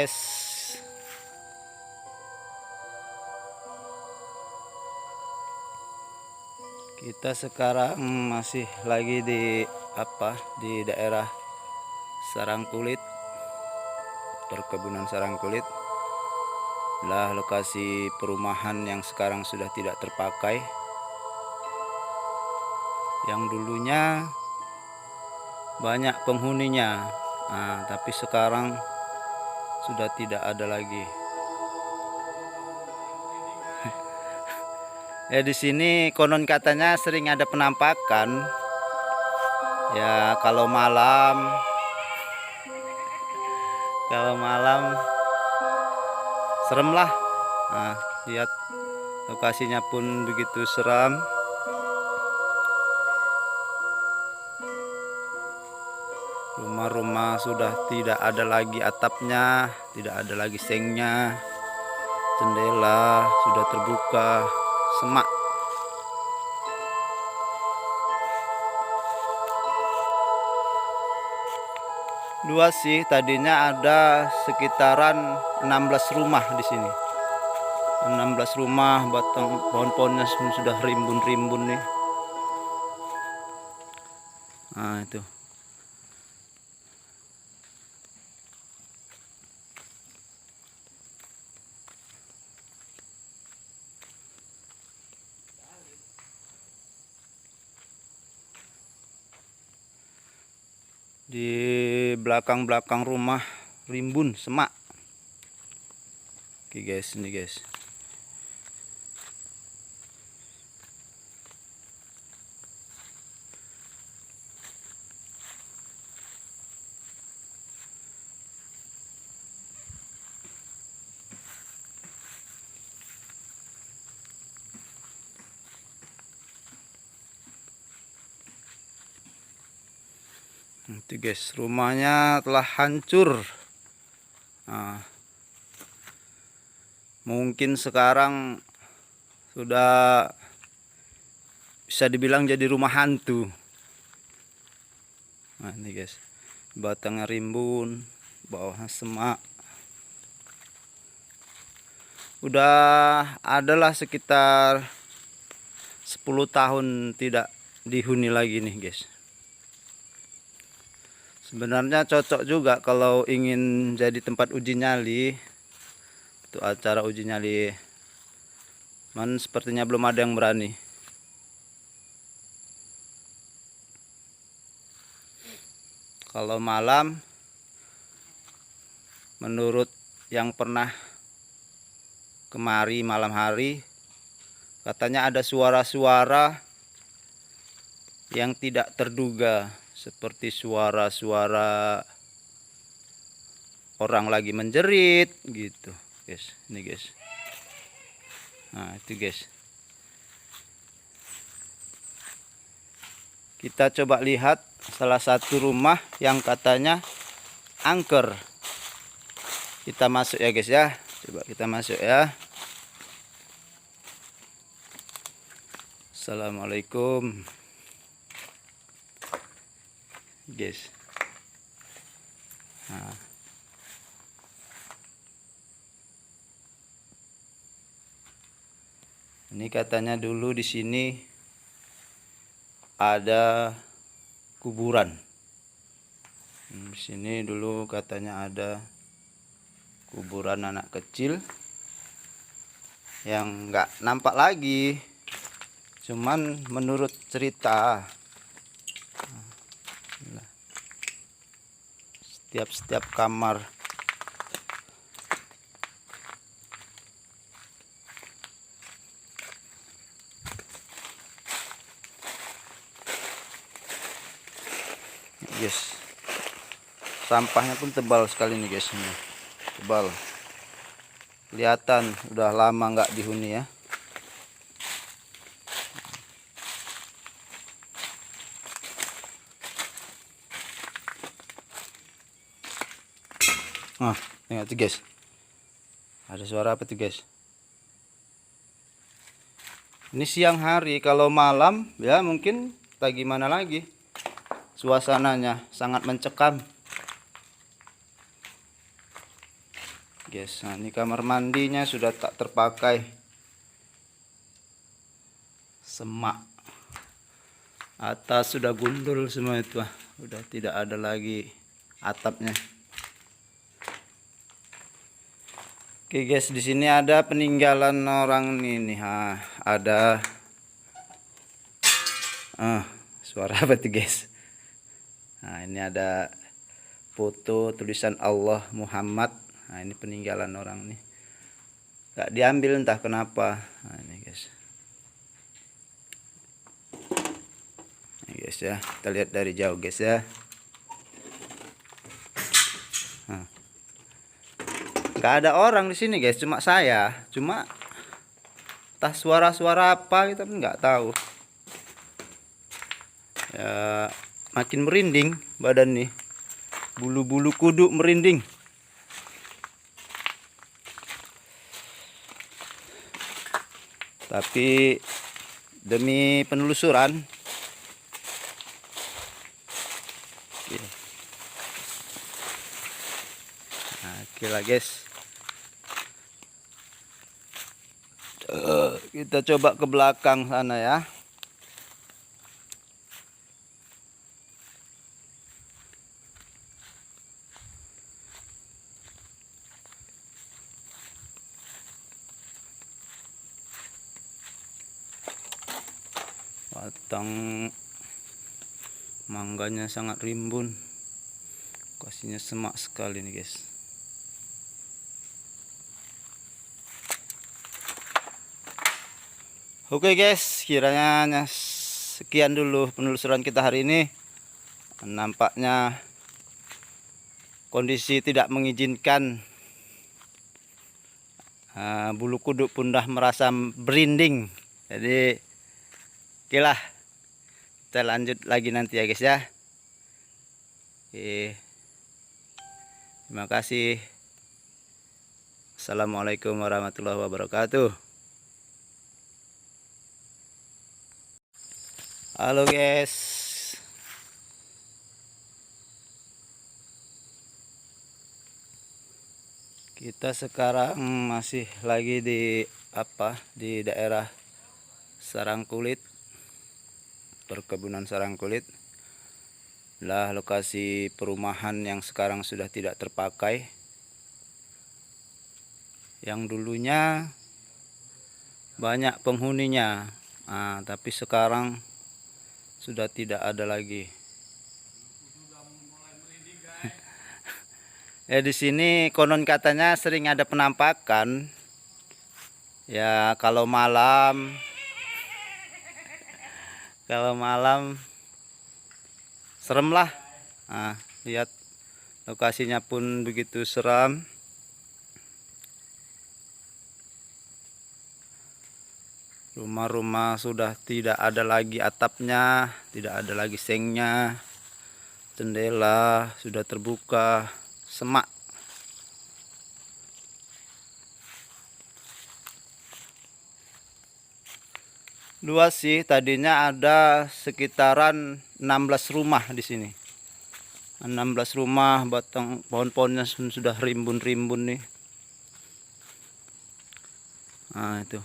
guys. Kita sekarang masih lagi di daerah Sarangkulit, perkebunan Sarangkulit. Lah lokasi perumahan yang sekarang sudah tidak terpakai. Yang dulunya banyak penghuninya. Nah, tapi sekarang sudah tidak ada lagi. Ya di sini konon katanya sering ada penampakan. Ya kalau malam serem lah. Nah, lihat lokasinya pun begitu seram. Rumah-rumah sudah tidak ada lagi atapnya, tidak ada lagi sengnya. Jendela sudah terbuka, semak. Luas sih, tadinya ada sekitaran 16 rumah di sini. 16 rumah, batang pohon-pohonnya sudah rimbun-rimbun nih. Nah, itu. Di belakang-belakang rumah rimbun semak. Oke guys, ini guys. Itu guys, rumahnya telah hancur. Nah, mungkin sekarang sudah bisa dibilang jadi rumah hantu. Nah ini guys, batangnya rimbun, bawahnya semak. Udah adalah sekitar 10 tahun tidak dihuni lagi nih guys. Sebenarnya cocok juga kalau ingin jadi tempat uji nyali. Itu acara uji nyali. Man sepertinya belum ada yang berani. Kalau malam, menurut yang pernah kemari malam hari, katanya ada suara-suara yang tidak terduga. Seperti suara-suara orang lagi menjerit gitu guys. Ini guys. Nah itu guys. Kita coba lihat salah satu rumah yang katanya angker. Kita masuk ya guys ya. Coba kita masuk ya. Assalamualaikum guys. Nah. Ini katanya dulu di sini ada kuburan. Di sini dulu katanya ada kuburan anak kecil yang nggak nampak lagi. Cuman menurut cerita setiap kamar guys, sampahnya pun tebal sekali nih guys. Ini tebal, kelihatan udah lama nggak dihuni ya. Nah, tengok tuh guys. Ada suara apa tuh guys? Ini siang hari, kalau malam ya mungkin tak gimana lagi. Suasananya sangat mencekam. guys. Nah, ini kamar mandinya sudah tak terpakai, semak. Atas sudah gundul semua itu, udah tidak ada lagi atapnya. Oke guys, di sini ada peninggalan orang ini. Ada suara apa tuh guys? Nah, ini ada foto tulisan Allah Muhammad. Nah, ini peninggalan orang nih. Gak diambil entah kenapa. Nah, ini guys. Ini guys ya, kita lihat dari jauh guys ya. Gak ada orang di sini guys, cuma saya. Cuma entah suara-suara apa kita pun nggak tahu. Ya, makin merinding badan nih. Bulu-bulu kuduk merinding. Tapi demi penelusuran. Nah, oke lah guys. Kita coba ke belakang sana ya. Batang mangganya sangat rimbun, kasihnya semak sekali nih guys. Oke guys, kiranya sekian dulu penelusuran kita hari ini. Nampaknya kondisi tidak mengizinkan. Bulu kuduk pun dah merasa berinding. Jadi oke lah, kita lanjut lagi nanti ya guys ya. Oke, terima kasih. Assalamualaikum warahmatullahi wabarakatuh. Halo guys, kita sekarang masih lagi di daerah Sarangkulit, perkebunan Sarangkulit. Lah lokasi perumahan yang sekarang sudah tidak terpakai, yang dulunya banyak penghuninya, tapi sekarang sudah tidak ada lagi. Ya di sini konon katanya sering ada penampakan. Ya kalau malam serem lah. Lihat lokasinya pun begitu seram. Rumah-rumah sudah tidak ada lagi atapnya, tidak ada lagi sengnya, jendela sudah terbuka, semak. Luas sih, tadinya ada sekitaran 16 rumah di sini. 16 rumah, batang pohon-pohonnya sudah rimbun-rimbun nih. Nah, itu.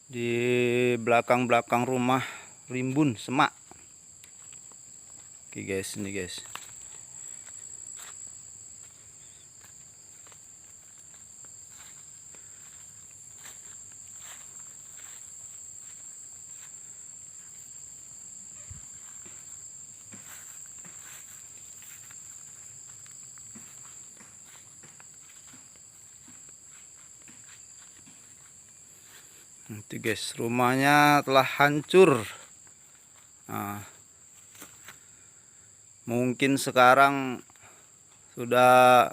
Di belakang-belakang rumah rimbun semak. Oke guys, ini guys. Itu guys, rumahnya telah hancur. Mungkin sekarang sudah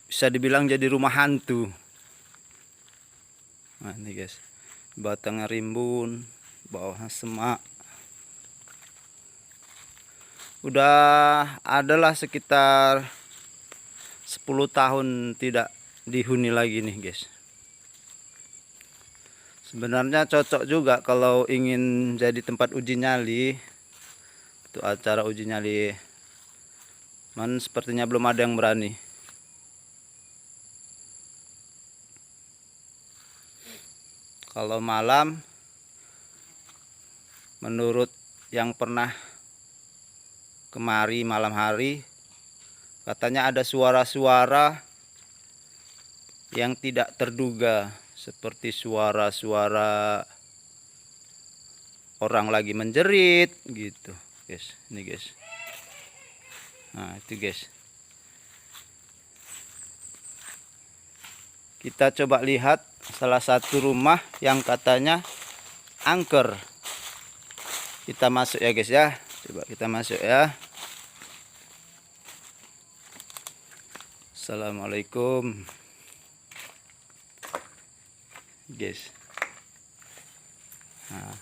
bisa dibilang jadi rumah hantu. Nah ini guys, batangnya rimbun, bawahnya semak. Udah adalah sekitar 10 tahun tidak dihuni lagi nih guys. Sebenarnya cocok juga kalau ingin jadi tempat uji nyali. Itu acara uji nyali. Man sepertinya belum ada yang berani. Kalau malam, menurut yang pernah kemari malam hari, katanya ada suara-suara yang tidak terduga, seperti suara-suara orang lagi menjerit gitu, guys. Ini guys. Nah, itu guys. Kita coba lihat salah satu rumah yang katanya angker. Kita masuk ya guys ya. Coba kita masuk ya. Assalamualaikum guys. Nah.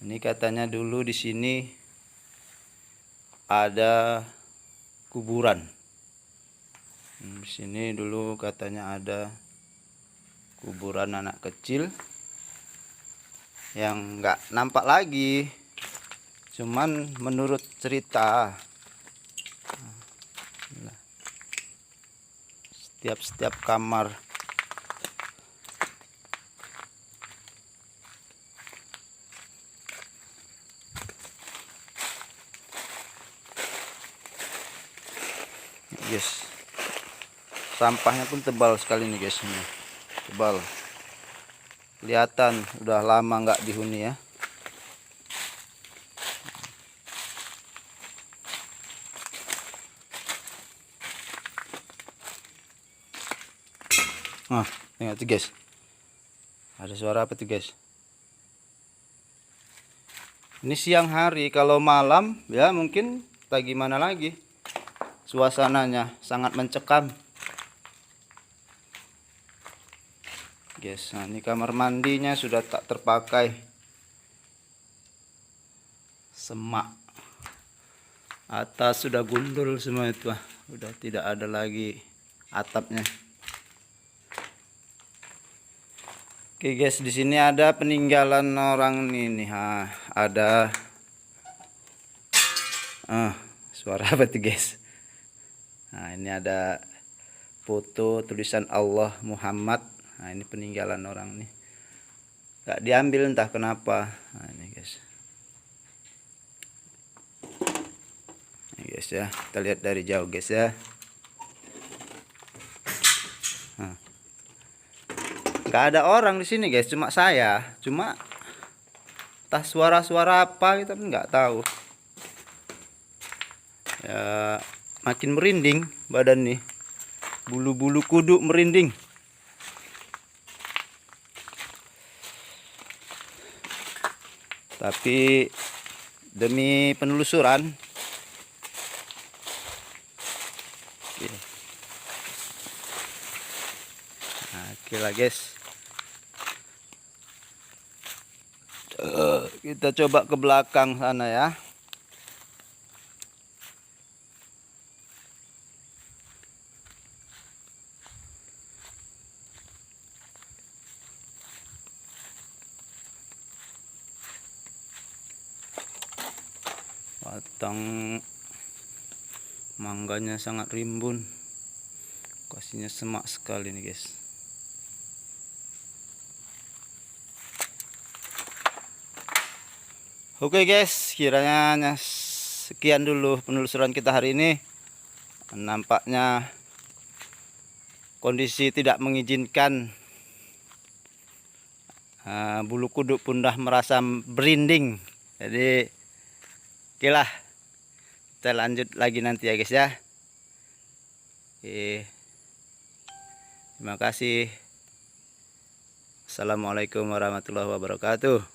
Ini katanya dulu di sini ada kuburan. Di sini dulu katanya ada kuburan anak kecil yang nggak nampak lagi. Cuman menurut cerita, setiap kamar guys, sampahnya pun tebal sekali nih guys. Ini tebal, kelihatan udah lama nggak dihuni ya. Nah, tengok tuh guys, ada suara apa tuh guys? Ini siang hari, kalau malam ya mungkin tak gimana lagi. Suasananya sangat mencekam. Guys, nah ini kamar mandinya sudah tak terpakai. Semak. Atas sudah gundul semua itu. Udah tidak ada lagi atapnya. Oke guys, di sini ada peninggalan orang ini. Ada suara apa tuh guys? Nah, ini ada foto tulisan Allah Muhammad. Nah, ini peninggalan orang nih. Gak diambil entah kenapa. Nah, ini guys. Ini guys ya, kita lihat dari jauh guys ya. Nah. Gak ada orang di sini guys, cuma saya. Cuma entah suara-suara apa kita pun nggak tahu. Ya, makin merinding badan nih. Bulu-bulu kuduk merinding. Tapi demi penelusuran. Nah, oke lah guys. Kita coba ke belakang sana ya. Batang mangganya sangat rimbun. Kasihnya semak sekali nih guys. Oke guys, kiranya sekian dulu penelusuran kita hari ini. Nampaknya kondisi tidak mengizinkan. Bulu kuduk pun dah merasa berinding. Jadi oke lah, kita lanjut lagi nanti ya guys ya. Oke, terima kasih. Assalamualaikum warahmatullahi wabarakatuh.